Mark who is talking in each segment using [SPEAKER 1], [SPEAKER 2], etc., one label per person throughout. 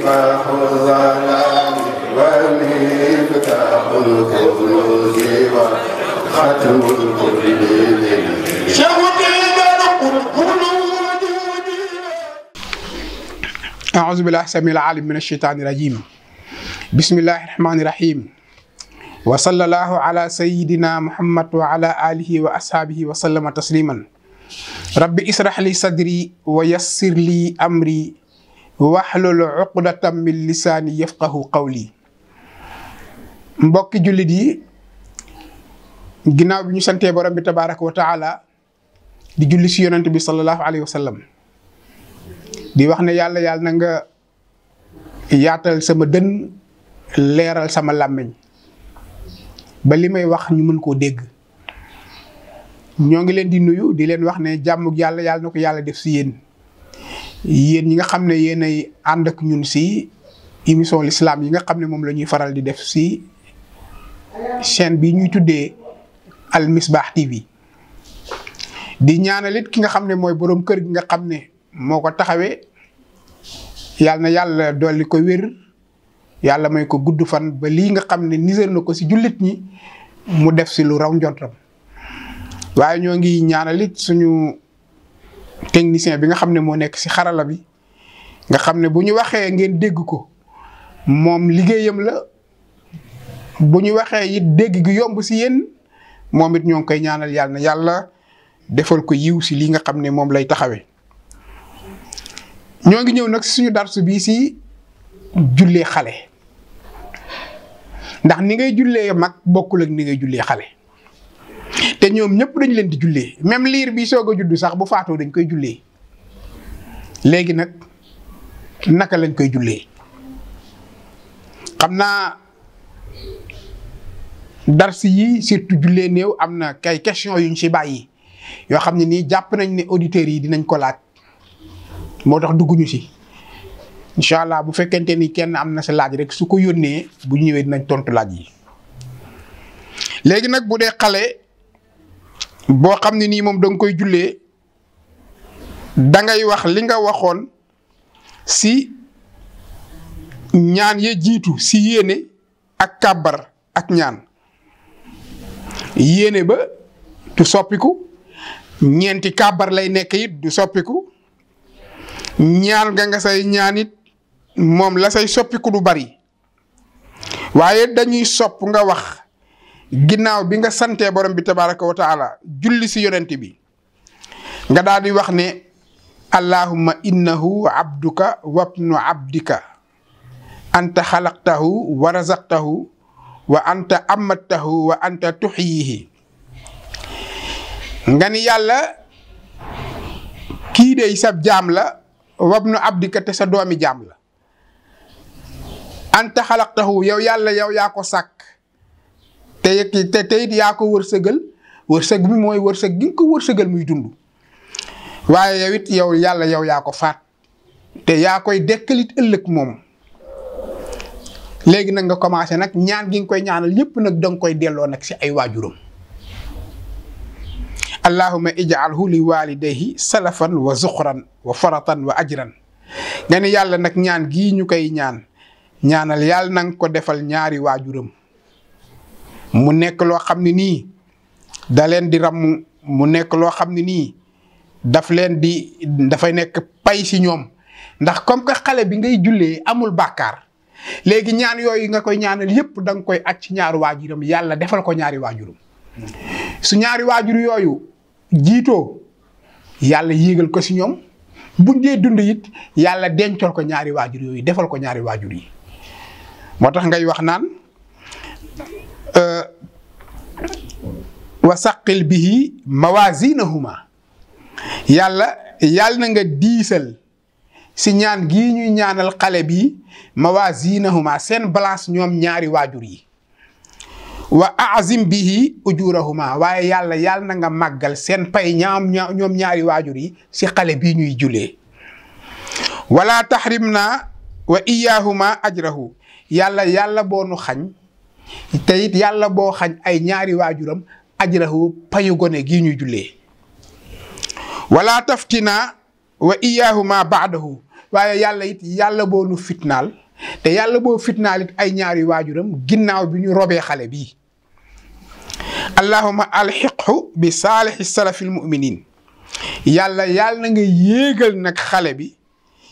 [SPEAKER 1] مصباح الظلام ومفتاح الكنوز وختم الكل
[SPEAKER 2] أعوذ بالله السميع العليم من الشيطان الرجيم. بسم الله الرحمن الرحيم. وصلى الله على سيدنا محمد وعلى آله وأصحابه وسلم تسليما. رب اشرح لي صدري ويسر لي أمري واحلل عقدة من لساني يفقه قولي. mbokki jullit yi ginnaaw bi ñu santee borom bi tabaaraka wa taala di julli si yonent bi sallallahu alayhi wa sallam di wax ne yàlla na nga yaatal sama dënn leeral sama làmmiñ ba li may wax ñu mën koo dégg. ñoo ngi leen di nuyu di leen wax ne jàmmug yàlla na ko yàlla def si yéen ñi nga xam ne yéenay ànd ak ñun si émission l'islam yi nga xam ne moom la ñuy faral di def si chaîne bi ñuy tuddee Al Misbah TV. di ñaanalit ki nga xam ne mooy borom kër gi nga xam ne moo ko taxawee yàlla na yàlla dolli ko wér yàlla may ko gudd fan ba lii nga xam ne nisër na ko si jullit ñi mu def si lu raw njortam. waaye ñoo ngi ñaanalit suñu technicien bi nga xam ne moo nekk si xarala bi nga xam ne bu ñu waxee ngeen dégg ko moom liggéeyam la bu ñu waxee it dégg gi yomb si yéen moom it ñoo ngi koy ñaanal yàlla na yàlla defal ko yiw si lii nga xam ne moom lay taxawee. ñoo ngi ñëw nag suñu darsu bii si jullee xale ndax ni ngay jullee mag bokkul ak ni ngay jullee xale te ñoom ñëpp dañ leen di jullee même liir bi soog a juddu sax bu faatoo dañ koy jullee. léegi nag naka lañ koy jullee xam naa darsi yi surtout jullee néew am na kay question yuñ si bàyyi yoo xam ne nii jàpp nañ ne auditeurs yi dinañ ko laaj moo tax dugguñu si incha allah bu fekkente ni kenn am na sa laaj rek su ko yónnee bu ñëwee dinañ tontu laaj yi. léegi nag bu dee xale boo xam ne nii moom da nga koy jullee da ngay wax li nga waxoon si ñaan ya jiitu si yéene ak kàbbar ak ñaan. yéene ba du soppiku ñeenti kàbbar lay nekk it du soppiku ñaan nga say ñaan it moom la say soppiku du bari waaye dañuy sopp nga wax ginnaaw bi nga santee borom bi tabaraka wa taala julli si yonent bi nga daal di wax ne allahumma innahu abduka wabnu abdika anta xalaqtahu wa razaqtahu wa anta amattahu wa anta tuxyihi. nga ni yàlla kii dey sab jaam la wabnu abdika te sa doomi jaam la anta xalaqtahu yow yàlla yow yaa ko sàkk te it yaa ko wërsëgal wërsëg bi mooy wërsëg gi nga ko wërsëgal muy dund waaye yow it yow yàlla yow yaa ko faat te yaa koy dekkalit ëllëg moom. léegi nag nga commencé nag ñaan gi nga koy ñaanal yépp nag danga koy delloo nag si ay waajuram. allahumma ij'alhu li walidayhi salafan wa zuxran wa faratan wa ajran. nga ne yàlla nag ñaan gii ñu koy ñaanal yàlla na nga ko defal ñaari waajuram mu nekk loo xam ne nii da leen di ram mu nekk loo xam ne nii dafay nekk pay si ñoom ndax comme que xale bi ngay jullee amul bàkkaar léegi ñaan yooyu nga koy ñaanal yépp da nga koy aj ci ñaari waajuram yàlla defal ko ñaari waajuram su ñaari waajur yooyu jiitoo yàlla yéegal ko si ñoom buñ dee dund it yàlla dencal ko ñaari waajur yooyu defal ko ñaari waajur yi. moo tax ngay wax naan wa saqil bihi mawazinahuma yàlla na nga diisal si ñaan gii ñuy ñaanal xale bi mawazinahuma seen balance ñoom ñaari waajur yi wa azim bihi ujurahuma waaye yàlla na nga màggal seen pay ñoom ñaari waajur yi si xale bii ñuy julee wala tahrimna wa iyahuma ajrahu yàlla boo nu xañ te it yàlla boo xañ ay ñaari waajuram ajrahu payu gone gii ñuy jullee wala taftina wa iyahuma baadahu waaye yàlla it yàlla boo nu fitnaal te yàlla boo fitnaal it ay ñaari waajuram ginnaaw bi ñu robee xale bii allahumma alxiqhu bi saalixi salafil muminin yàlla na nga yéegal nag xale bi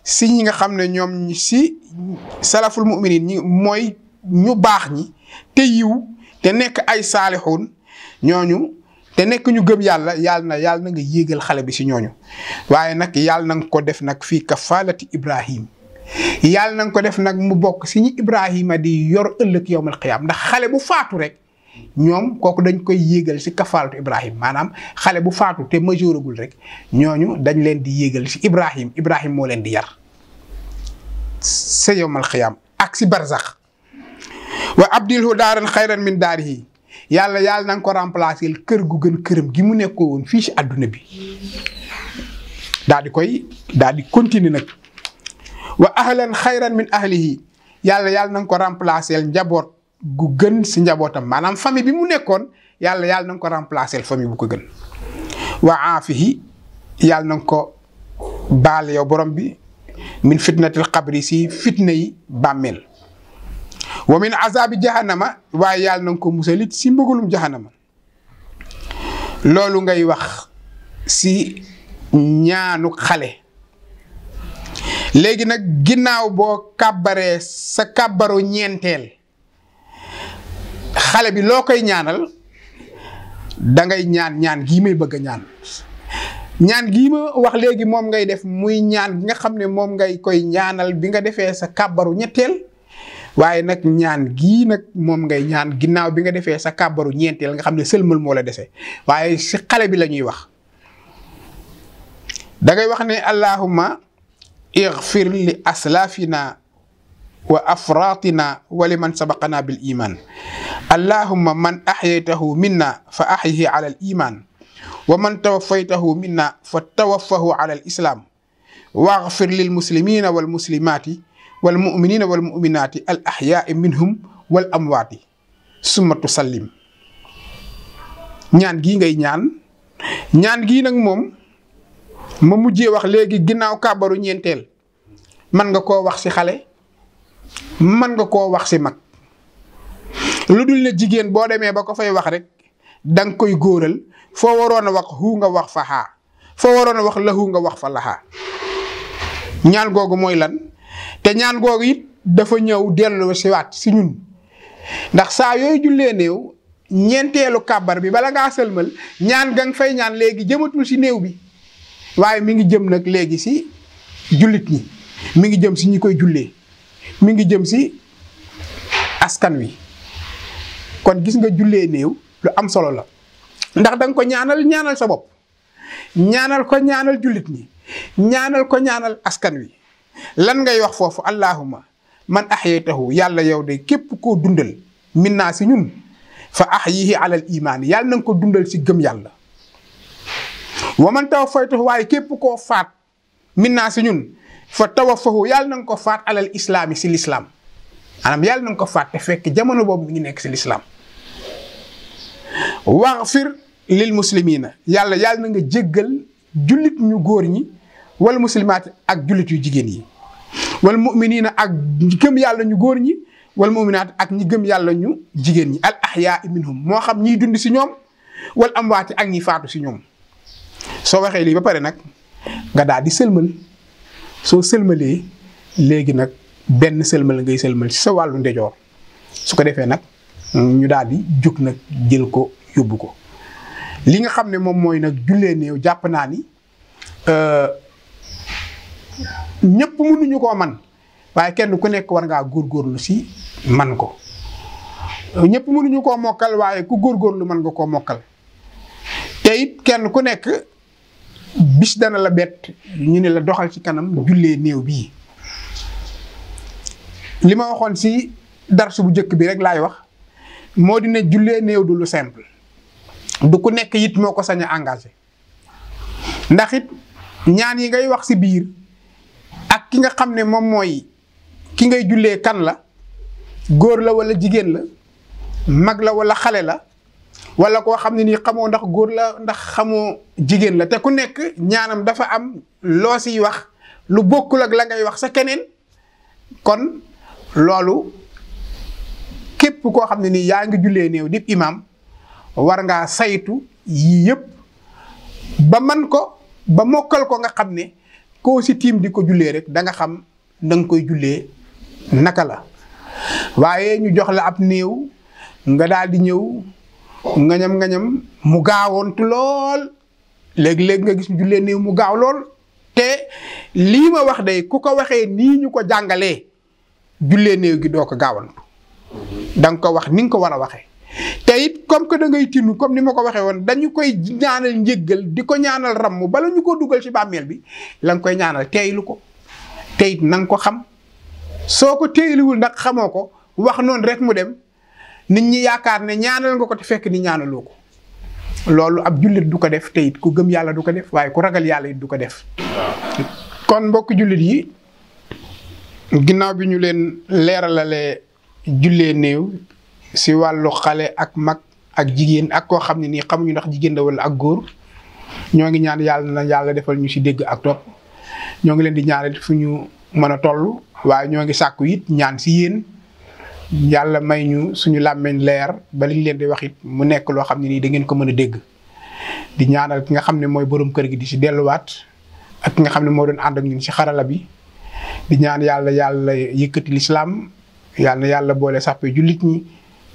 [SPEAKER 2] si ñi nga xam ne ñoom si salaful muminin ñi mooy ñu baax ñi te yiw te nekk ay saalixuun ñooñu te nekk ñu gëm yàlla yàlla na nga yéegal xale bi si ñooñu waaye nag yàlla na nga ko def nag fii kafaalati Ibrahim yàlla na nga ko def nag mu bokk si ñi Ibrahima di yor ëllëg yowmal qiyaam ndax xale bu faatu rek ñoom kooku dañ koy yéegal si kafaalatu Ibrahim maanaam xale bu faatu te majeuragul rek ñooñu dañ leen di yéegal si Ibrahim moo leen di yar sa yowmal qiyaam ak si barzax wa abdilhu daaran xayran min daarihi yàlla na nga ko remplacer kër gu gën këram gi mu nekkoo woon fii si àdduna bi daal di continuer nag wa ahlan xayran min ahlihi yàlla na nga ko remplacer njaboot gu gën si njabootam maanaam famille bi mu nekkoon yàlla na nga ko remplacer famille bu ko gën wa aafihi yàlla na nga ko baal yow borom bi min fitnatil qabri si fitna yi bàmmeel wa min azabi jahannama waaye yàlla na nga ko musalit si mbëggalum jahannama loolu ngay wax si ñaanu xale léegi nag ginnaaw boo kàbbaree sa kàbbaru ñeenteel xale bi loo koy ñaanal dangay ñaan gii may bëgg a ñaan gii ma wax léegi moom ngay def muy ñaan gi nga xam ne moom ngay koy ñaanal bi nga defee sa kàbbaru ñetteel waaye nag ñaan gii nag moom ngay ñaan ginnaaw bi nga defee sa kàbbaru ñeenteel nga xam ne sëlmal moo la dese waaye si xale bi la ñuy wax dangay wax ne allahumma ighfir li aslafina wa afratina wa liman sabaqana bil iman allahumma man ahyaytahu minna fa ahyihi ala al iman wa man tawaffaytahu minna fa tawaffahu ala al islam waghfir lil muslimina wal muslimati wal muminina wal muminati al ahyaai minhum wal amwaati summa tusallim ñaan gii ngay ñaan gii nag moom ma mujjee wax léegi ginnaaw kàbbaru ñeenteel man nga koo wax si xale man nga koo wax si mag lu dul ne jigéen boo demee ba ko fay wax rek danga koy góoral foo waroon a wax hu nga wax fa xaa foo waroon a wax lahu nga wax fa laxaa ñaan googu mooy lan te ñaan googu it dafa ñëw dellu si waat si ñun ndax saa yooyu jullee néew ñeenteelu kàbbar bi bala ngaa sëlmal ñaan ga nga fay ñaan léegi jëmatul si néew bi waaye mi ngi jëm nag léegi si jullit ñi mi ngi jëm si ñi koy jullee mi ngi jëm si askan wi kon gis nga jullee néew lu am solo la ndax danga ko ñaanal sa bopp ñaanal ko ñaanal jullit ñi ñaanal ko ñaanal askan wi lan ngay wax foofu allahumma man ahyaytahu yàlla yow de képp koo dundal min naa si ñun fa ahyihi alal imaan yàlla na nga ko dundal si gëm yàlla wa man tawaffaytahu waaye képp koo faat min naa si ñun fa tawaffahu yàlla na nga ko faat alal islaami si lislaam maanaam yàlla na nga ko faat te fekk jamono boobu mi ngi nekk si lislaam waghfir lil muslimina yàlla na nga jéggal jullit ñu góor ñi wal muslimaat ak jullit yu jigéen yi wal mu'minina ak ñi gëm yàlla ñu góor ñi wal mu'minaat ak ñi gëm yàlla ñu jigéen ñi al ahyaa minhum moo xam ñiy dund si ñoom wal amwaati ak ñi faatu si ñoom soo waxee lii ba pare nag nga daal di sëlmal soo sëlmalee léegi nag benn sëlmal ngay sëlmal si sa wàllu ndejoor su ko defee nag ñu daal di jóg nag jël ko yóbbu ko li nga xam ne moom mooy nag jullee néew jàpp naa ni ñëpp mënuñu koo man waaye kenn ku nekk war ngaa góorgóorlu si man ko ñëpp mënuñu koo mokkal waaye ku góorgóorlu mën nga koo mokkal te it kenn ku nekk bis dana la bett ñu ne la doxal ci kanam jullee néew bii li ma waxoon si darsu bu njëkk bi rek laay wax moo di ne jullee néew du lu simple du ku nekk it moo ko sañ a engagé ndax it ñaan yi ngay wax si biir ak ki nga xam ne moom mooy ki ngay jullee kan la góor la wala jigéen la mag la wala xale la wala koo xam ne nii xamoo ndax góor la ndax xamoo jigéen la te ku nekk ñaanam dafa am loo siy wax lu bokkul ak la ngay wax sa keneen kon loolu képp koo xam ne nii yaa ngi jullee néew di imam war ngaa saytu yii yëpp ba man ko ba mokkal ko nga xam ne koo si tiim di ko jullee rek da nga xam da nga koy jullee naka la waaye ñu jox la ab néew nga daal di ñëw ngañam mu gaawoontu lool léegi-léegi nga gis jullee néew mu gaaw lool te lii ma wax day ku ko waxee nii ñu ko jàngalee jullee néew gi doo ko gaawantu da nga ko wax ni nga ko war a waxee te it comme que da ngay tinu comme ni ma ko waxee woon dañu koy ñaanal njéggal di ko ñaanal ramm bala ñu ko dugal ci bàmmeel bi la nga koy ñaanal teeylu ko te it na nga ko xam soo ko teeyluwul nag xamoo ko wax noonu rek mu dem nit ñi yaakaar ne ñaanal nga ko te fekk ni ñaanaloo ko loolu ab jullit du ko def te it ku gëm yàlla du ko def waaye ku ragal yàlla it du ko def. kon mbokk jullit yi ginnaaw bi ñu leen leeralalee jullee néew si wàllu xale ak mag ak jigéen ak koo xam ne nii xamuñu ndax jigéen la wala ak góor ñoo ngi ñaan yàlla na yàlla defal ñu si dégg ak topp ñoo ngi leen di ñaanal fu ñu mën a toll waaye ñoo ngi sàkku it ñaan si yéen yàlla may ñu suñu làmmeñ leer ba liñ leen di wax it mu nekk loo xam ne nii da ngeen ko mën a dégg di ñaanal ki nga xam ne mooy borom kër gi di si delluwaat ak ki nga xam ne moo doon ànd ak ñun si xarala bi di ñaan yàlla yëkkati lislaam yàlla na yàlla boole sàppe jullit ñi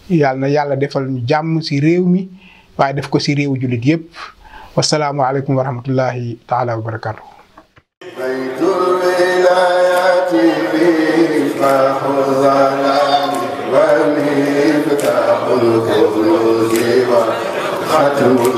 [SPEAKER 2] yàlla na yàlla defal ñu jàmm si réew mi waaye def ko si réewu jullit yépp wasalaamu aleykum wa rahmatullahi taala wa barakatuh
[SPEAKER 1] ختم